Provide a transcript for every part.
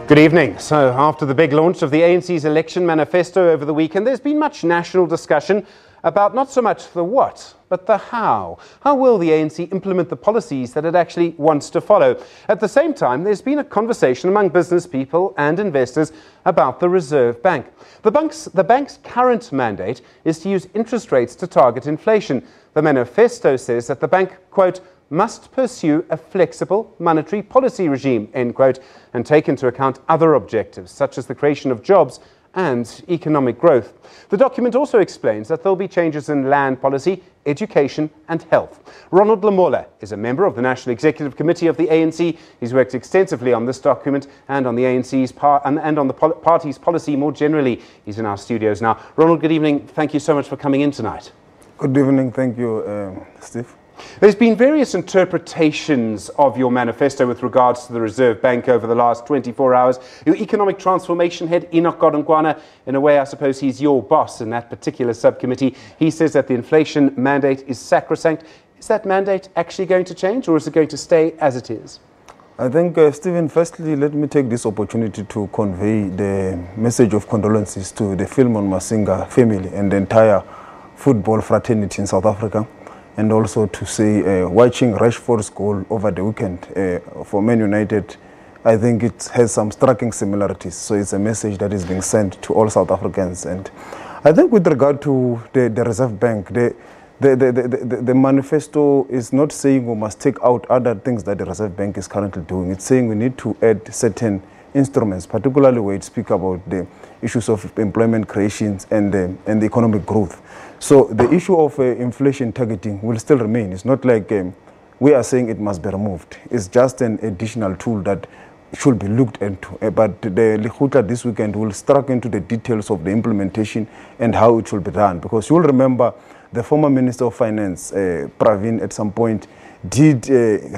Good evening. So, after the big launch of the ANC's election manifesto over the weekend, there's been much national discussion about not so much the what, but the how. How will the ANC implement the policies that it actually wants to follow? At the same time, there's been a conversation among business people and investors about the Reserve Bank. The bank's current mandate is to use interest rates to target inflation. The manifesto says that the bank, quote, must pursue a flexible monetary policy regime, end quote, and take into account other objectives, such as the creation of jobs and economic growth. The document also explains that there will be changes in land policy, education and health. Ronald Lamola is a member of the National Executive Committee of the ANC. He's worked extensively on this document and on the ANC's and on the party's policy more generally. He's in our studios now. Ronald, good evening. Thank you so much for coming in tonight. Good evening. Thank you, Steve. There's been various interpretations of your manifesto with regards to the Reserve Bank over the last 24 hours. Your economic transformation head, Enoch Godongwana, in a way I suppose he's your boss in that particular subcommittee. He says that the inflation mandate is sacrosanct. Is that mandate actually going to change, or is it going to stay as it is? I think, Stephen, firstly, let me take this opportunity to convey the message of condolences to the Philemon Masinga family and the entire football fraternity in South Africa. And also to say, watching Rashford's goal over the weekend for Man United, I think it has some striking similarities. So it's a message that is being sent to all South Africans. And I think with regard to the Reserve Bank, the manifesto is not saying we must take out other things that the Reserve Bank is currently doing. It's saying we need to add certain instruments, particularly where it speaks about the issues of employment creations and the economic growth. So the issue of inflation targeting will still remain. It's not like we are saying it must be removed. It's just an additional tool that should be looked into. But the Lekgotla this weekend will strike into the details of the implementation and how it should be done. Because you'll remember the former Minister of Finance, Pravin, at some point did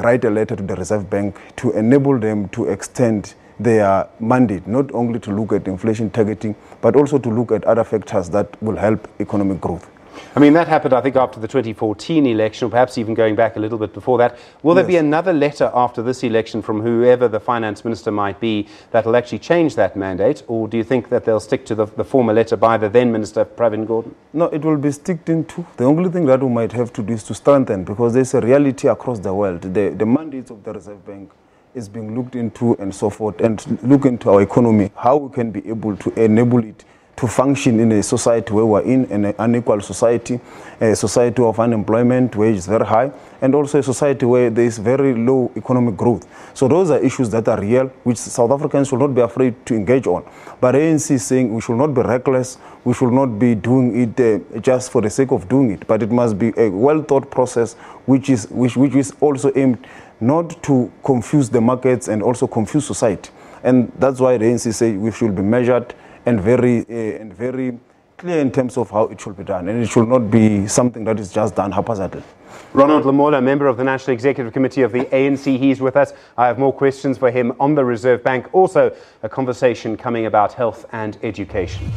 write a letter to the Reserve Bank to enable them to extend their mandate, not only to look at inflation targeting, but also to look at other factors that will help economic growth. I mean, that happened, I think, after the 2014 election, or perhaps even going back a little bit before that. Will there be another letter after this election from whoever the finance minister might be that will actually change that mandate? Or do you think that they'll stick to the former letter by the then Minister, Pravin Gordhan? No, it will be sticked into. The only thing that we might have to do is to strengthen, because there's a reality across the world. The mandates of the Reserve Bank is being looked into and so forth, and look into our economy, how we can be able to enable it to function in a society where we're in an unequal society, a society of unemployment where it's very high, and also a society where there is very low economic growth. So those are issues that are real, which South Africans should not be afraid to engage on. But ANC is saying we should not be reckless, we should not be doing it just for the sake of doing it, but it must be a well-thought process which is also aimed not to confuse the markets and also confuse society. And that's why the ANC say we should be measured and very clear in terms of how it should be done. And it should not be something that is just done haphazardly. Ronald Lamola, member of the National Executive Committee of the ANC, he's with us. I have more questions for him on the Reserve Bank. Also, a conversation coming about health and education.